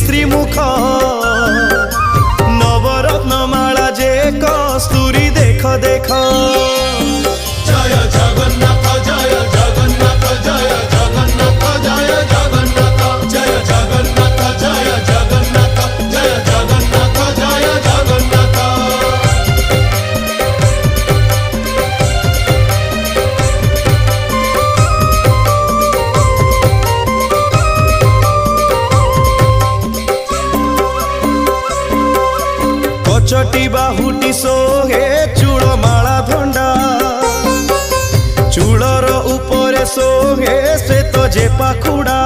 श्री मुख नवरत्नमाला जे कस्तूरी देख देख। जय जगन्नाथ जय जगन्नाथ जय जगन्नाथ जय जगन्नाथ जय जगन्नाथ जय जगन्नाथ जय जगन्नाथ जय जगन्नाथ। कचटी बाहुटी सोहे चूड़माला धंडा चूड़र उपरे सोहे श्वेत जे पाखुड़ा।